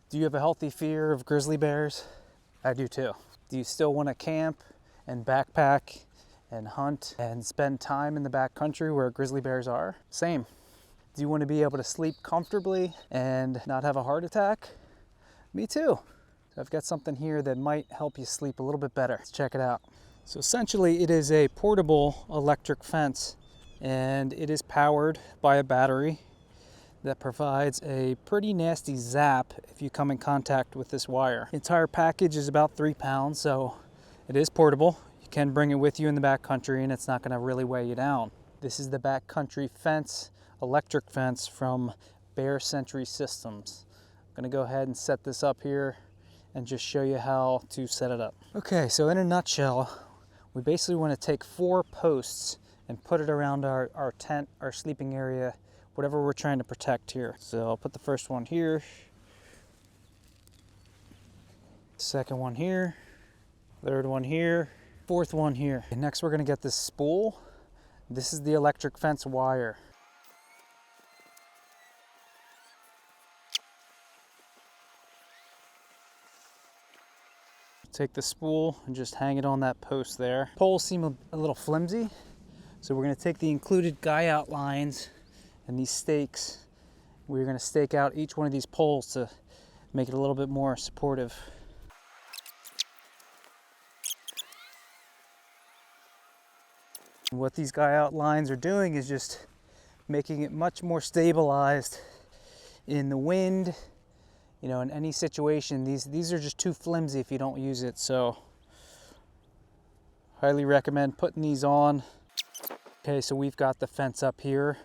Do you have a healthy fear of grizzly bears? I do too. Do you still want to camp and backpack and hunt and spend time in the backcountry where grizzly bears are? Same. Do you want to be able to sleep comfortably and not have a heart attack? Me too. So I've got something here that might help you sleep a little bit better. Let's check it out. So essentially it is a portable electric fence, and it is powered by a battery that provides a pretty nasty zap if you come in contact with this wire. The entire package is about 3 pounds, so it is portable. You can bring it with you in the backcountry and it's not gonna really weigh you down. This is the backcountry fence, electric fence from Bear Sentry Systems. I'm gonna go ahead and set this up here and just show you how to set it up. Okay, so in a nutshell, we basically wanna take 4 posts and put it around our tent, our sleeping area, whatever we're trying to protect here. So I'll put the first one here, second one here, third one here, fourth one here. And next we're gonna get this spool. This is the electric fence wire. Take the spool and just hang it on that post there. Poles seem a little flimsy, so we're gonna take the included guy out lines and these stakes. We're gonna stake out each one of these poles to make it a little bit more supportive. What these guy out lines are doing is just making it much more stabilized in the wind, you know, in any situation. These are just too flimsy if you don't use it, so highly recommend putting these on. Okay, so we've got the fence up here.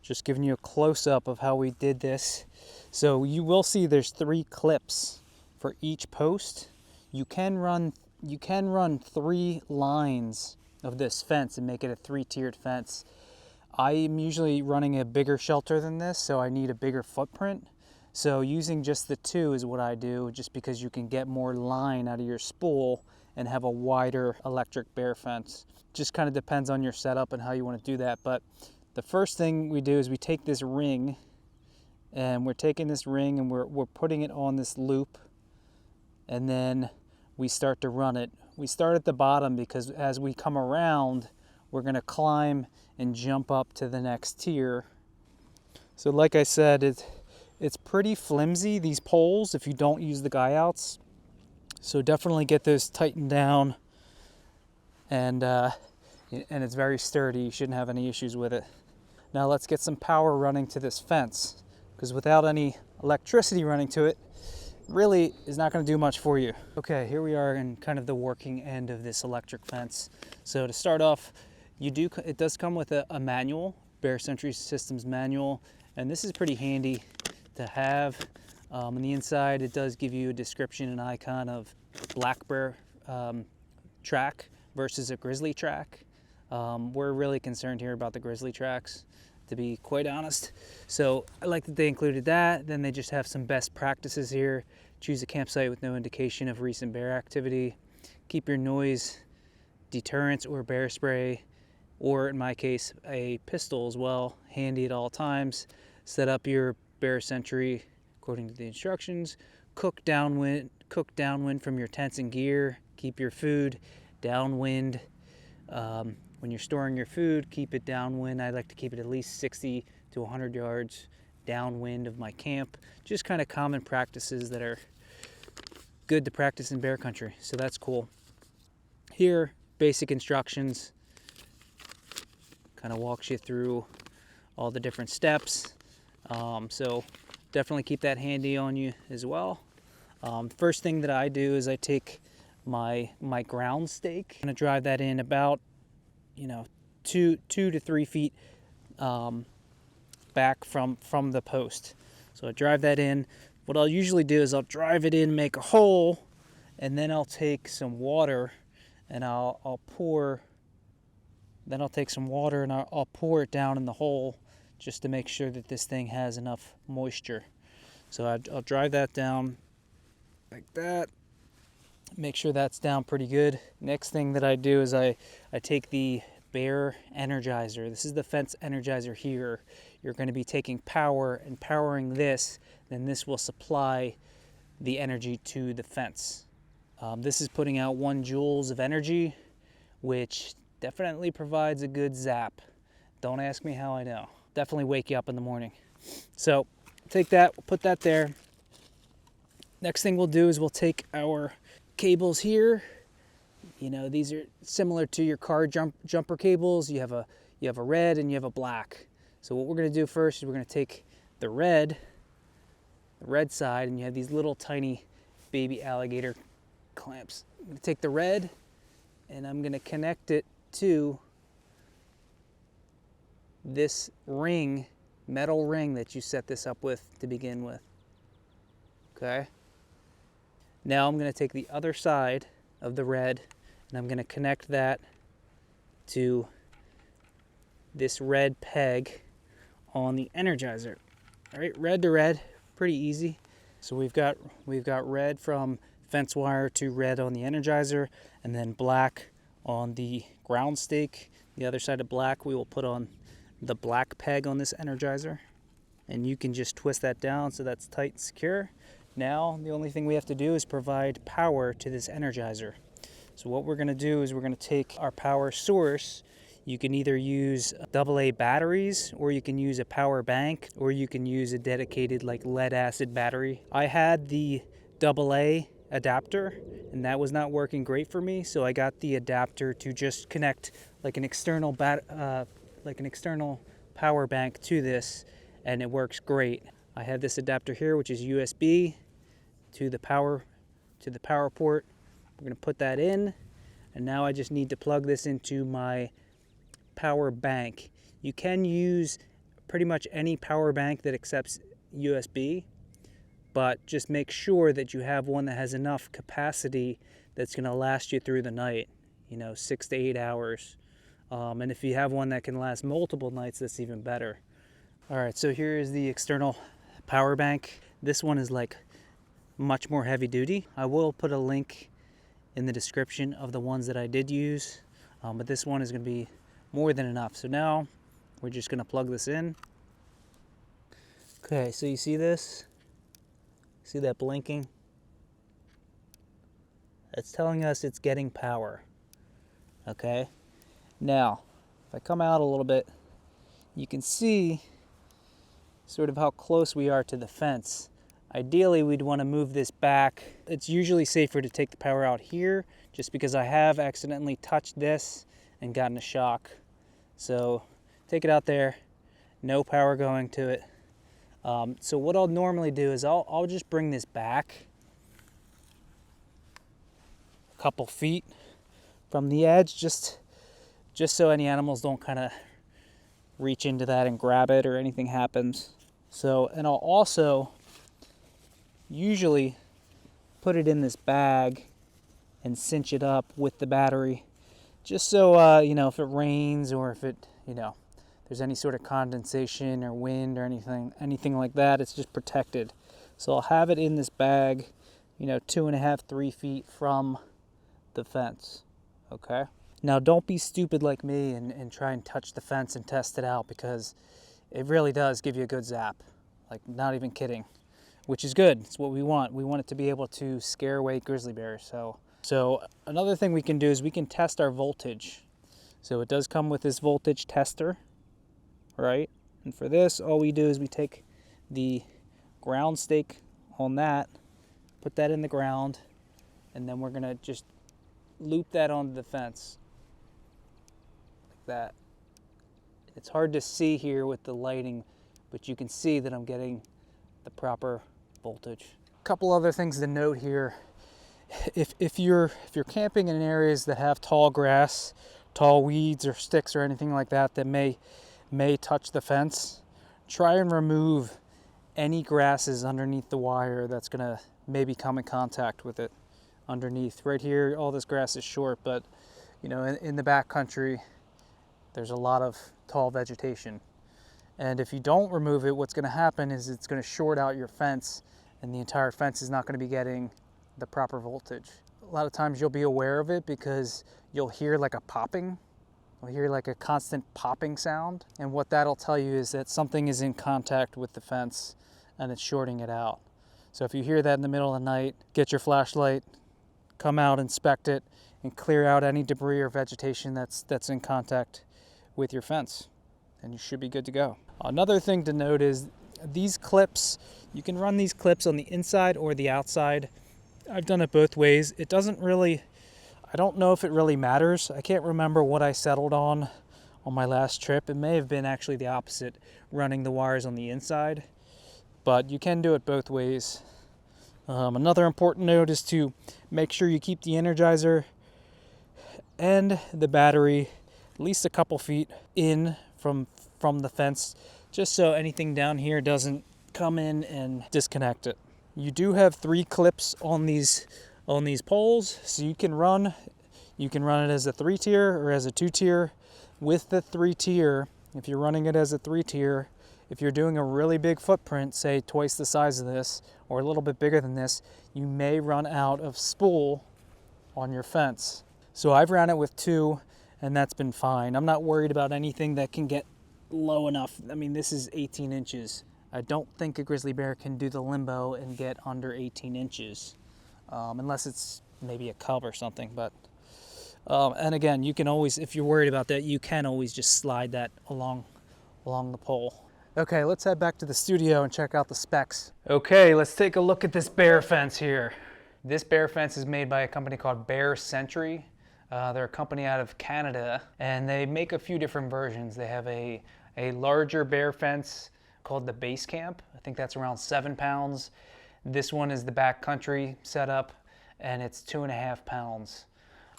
Just giving you a close-up of how we did this. So you will see there's 3 clips for each post. You can run 3 lines of this fence and make it a 3-tiered fence. I am usually running a bigger shelter than this, so I need a bigger footprint. So using just the 2 is what I do, just because you can get more line out of your spool and have a wider electric bear fence. Just kind of depends on your setup and how you want to do that. But the first thing we do is we take this ring, and we're taking this ring and we're putting it on this loop, and then we start to run it. We start at the bottom because as we come around, we're gonna climb and jump up to the next tier. So like I said, it's pretty flimsy, these poles, if you don't use the guy outs. So definitely get those tightened down, and it's very sturdy. You shouldn't have any issues with it. Now let's get some power running to this fence, because without any electricity running to it, really is not going to do much for you. Okay, here we are in kind of the working end of this electric fence. So to start off, it does come with a manual, Bear Sentry Systems manual, and this is pretty handy to have. On the inside, it does give you a description and icon of black bear track versus a grizzly track. We're really concerned here about the grizzly tracks, to be quite honest. So I like that they included that. Then they just have some best practices here. Choose a campsite with no indication of recent bear activity. Keep your noise deterrents or bear spray, or in my case, a pistol as well, handy at all times. Set up your Bear Sentry according to the instructions. Cook downwind from your tents and gear. Keep your food downwind. When you're storing your food, keep it downwind. I like to keep it at least 60 to 100 yards downwind of my camp. Just kind of common practices that are good to practice in bear country. So that's cool. Here, basic instructions. Kind of walks you through all the different steps. So definitely keep that handy on you as well. First thing that I do is I take my ground stake. I'm gonna drive that in about, 2 to 3 feet back from the post. So I drive that in. What I'll usually do is I'll drive it in, make a hole, and then I'll take some water and I'll pour it down in the hole just to make sure that this thing has enough moisture. So I'll drive that down like that. Make sure that's down pretty good. Next thing that I do is I take the Bear Energizer. This is the fence energizer here. You're going to be taking power and powering this, then this will supply the energy to the fence. This is putting out 1 joules of energy, which definitely provides a good zap. Don't ask me how I know. Definitely wake you up in the morning. So take that, we'll put that there. Next thing we'll do is we'll take our cables here. You know, these are similar to your car jumper cables. You have a red and you have a black. So what we're gonna do first is we're gonna take the red side, and you have these little tiny baby alligator clamps. I'm gonna take the red and I'm gonna connect it to this ring, metal ring that you set this up with to begin with. Okay. Now I'm gonna take the other side of the red and I'm gonna connect that to this red peg on the Energizer. All right, red to red, pretty easy. So we've got red from fence wire to red on the Energizer, and then black on the ground stake. The other side of black we will put on the black peg on this Energizer, and you can just twist that down so that's tight and secure. Now the only thing we have to do is provide power to this Energizer. So what we're going to do is we're going to take our power source. You can either use AA batteries, or you can use a power bank, or you can use a dedicated like lead acid battery. I had the AA adapter and that was not working great for me, so I got the adapter to just connect like an external power bank to this, and it works great. I have this adapter here, which is USB to the power port. We're going to put that in, and now I just need to plug this into my power bank. You can use pretty much any power bank that accepts USB, but just make sure that you have one that has enough capacity that's going to last you through the night, 6 to 8 hours. And if you have one that can last multiple nights, that's even better. All right, so here is the external power bank. This one is like much more heavy duty. I will put a link in the description of the ones that I did use, but this one is going to be more than enough. So now we're just going to plug this in. Okay, so you see this? See that blinking? It's telling us it's getting power. Okay, now if I come out a little bit, you can see sort of how close we are to the fence. Ideally, we'd want to move this back. It's usually safer to take the power out here, just because I have accidentally touched this and gotten a shock. So take it out there, no power going to it. So what I'll normally do is I'll just bring this back a couple feet from the edge, just so any animals don't kind of reach into that and grab it or anything happens. So, and I'll also usually put it in this bag and cinch it up with the battery, just so if it rains or if it there's any sort of condensation or wind or anything like that, it's just protected. So I'll have it in this bag 2.5 to 3 feet from the fence. Okay, now don't be stupid like me and try and touch the fence and test it out, because it really does give you a good zap, like not even kidding, which is good. It's what we want. We want it to be able to scare away grizzly bears. So another thing we can do is we can test our voltage. So it does come with this voltage tester, right? And for this, all we do is we take the ground stake on that, put that in the ground, and then we're gonna just loop that onto the fence like that. It's hard to see here with the lighting, but you can see that I'm getting the proper voltage. A couple other things to note here. If you're camping in areas that have tall grass, tall weeds or sticks or anything like that that may touch the fence, try and remove any grasses underneath the wire that's gonna maybe come in contact with it underneath. Right here, all this grass is short, but in the back country, there's a lot of tall vegetation. And if you don't remove it, what's gonna happen is it's gonna short out your fence, and the entire fence is not gonna be getting the proper voltage. A lot of times you'll be aware of it because you'll hear like a popping. You'll hear like a constant popping sound. And what that'll tell you is that something is in contact with the fence and it's shorting it out. So if you hear that in the middle of the night, get your flashlight, come out, inspect it, and clear out any debris or vegetation that's in contact with your fence, and you should be good to go. Another thing to note is these clips, you can run these clips on the inside or the outside. I've done it both ways. It doesn't really, I don't know if it really matters. I can't remember what I settled on my last trip. It may have been actually the opposite, running the wires on the inside, but you can do it both ways. Another important note is to make sure you keep the Energizer and the battery at least a couple feet in from the fence, just so anything down here doesn't come in and disconnect it. You do have 3 clips on these poles, so you can run it as a 3-tier or as a 2-tier. With the 3-tier, if you're running it as a 3-tier, if you're doing a really big footprint, say twice the size of this or a little bit bigger than this, you may run out of spool on your fence. So I've ran it with 2, and that's been fine. I'm not worried about anything that can get low enough. I mean, this is 18 inches. I don't think a grizzly bear can do the limbo and get under 18 inches, unless it's maybe a cub or something. But and again, you can always, if you're worried about that, you can always just slide that along the pole. Okay, let's head back to the studio and check out the specs. Okay, let's take a look at this bear fence here. This bear fence is made by a company called Bear Century. They're a company out of Canada, and they make a few different versions. They have a larger bear fence called the Base Camp. I think that's around 7 pounds. This one is the backcountry setup, and it's 2.5 pounds.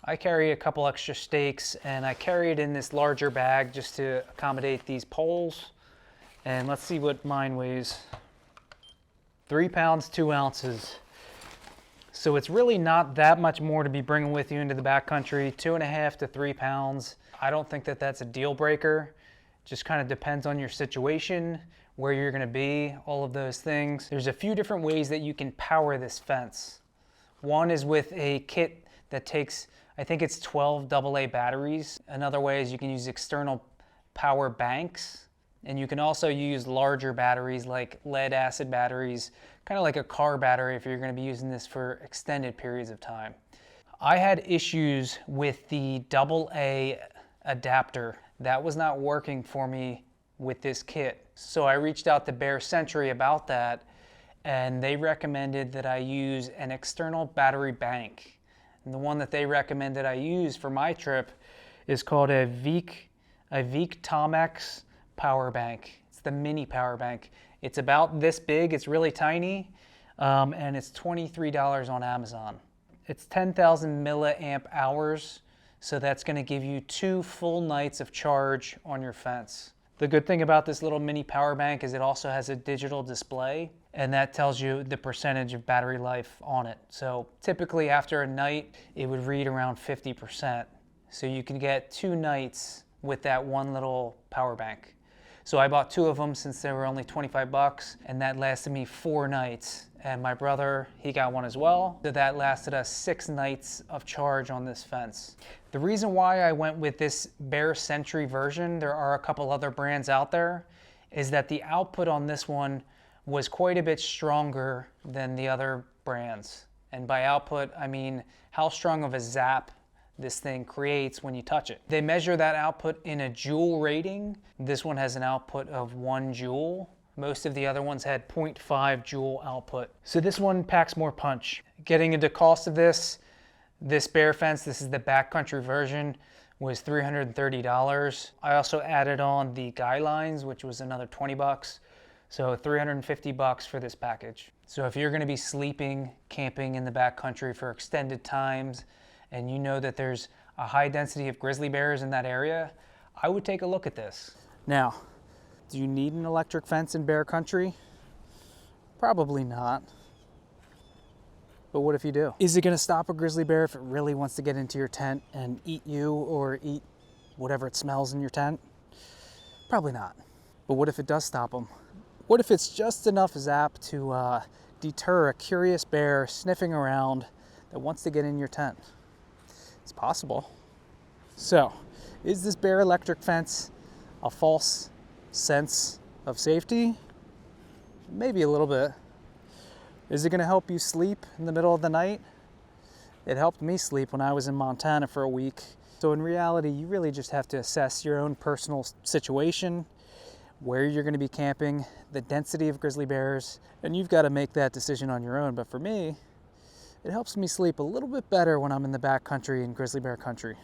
I carry a couple extra stakes, and I carry it in this larger bag just to accommodate these poles. And let's see what mine weighs. 3 pounds, 2 ounces. So it's really not that much more to be bringing with you into the backcountry, 2.5 to 3 pounds. I don't think that that's a deal breaker. Just kind of depends on your situation, where you're gonna be, all of those things. There's a few different ways that you can power this fence. One is with a kit that takes, I think it's 12 AA batteries. Another way is you can use external power banks, and you can also use larger batteries like lead acid batteries, kind of like a car battery if you're going to be using this for extended periods of time. I had issues with the AA adapter. That was not working for me with this kit. So I reached out to Bear Century about that, and they recommended that I use an external battery bank. And the one that they recommended I use for my trip is called a Veek Tomex power bank. It's the mini power bank. It's about this big, it's really tiny, and it's $23 on Amazon. It's 10,000 milliamp hours, so that's gonna give you 2 full nights of charge on your fence. The good thing about this little mini power bank is it also has a digital display, and that tells you the percentage of battery life on it. So typically after a night, it would read around 50%. So you can get 2 nights with that one little power bank. So I bought 2 of them since they were only 25 bucks, and that lasted me 4 nights. And my brother, he got one as well. So that lasted us 6 nights of charge on this fence. The reason why I went with this Bear Century version, there are a couple other brands out there, is that the output on this one was quite a bit stronger than the other brands. And by output, I mean how strong of a zap this thing creates when you touch it. They measure that output in a joule rating. This one has an output of 1 joule. Most of the other ones had 0.5 joule output. So this one packs more punch. Getting into cost of this bear fence, this is the backcountry version, was $330. I also added on the guy lines, which was another 20 bucks. So 350 bucks for this package. So if you're gonna be sleeping, camping in the backcountry for extended times, and you know that there's a high density of grizzly bears in that area, I would take a look at this. Now, do you need an electric fence in bear country? Probably not. But what if you do? Is it gonna stop a grizzly bear if it really wants to get into your tent and eat you or eat whatever it smells in your tent? Probably not. But what if it does stop them? What if it's just enough zap to deter a curious bear sniffing around that wants to get in your tent? It's possible. So, is this bear electric fence a false sense of safety? Maybe a little bit. Is it gonna help you sleep in the middle of the night? It helped me sleep when I was in Montana for a week. So in reality, you really just have to assess your own personal situation, where you're gonna be camping, the density of grizzly bears, and you've got to make that decision on your own. But for me, it helps me sleep a little bit better when I'm in the backcountry in grizzly bear country.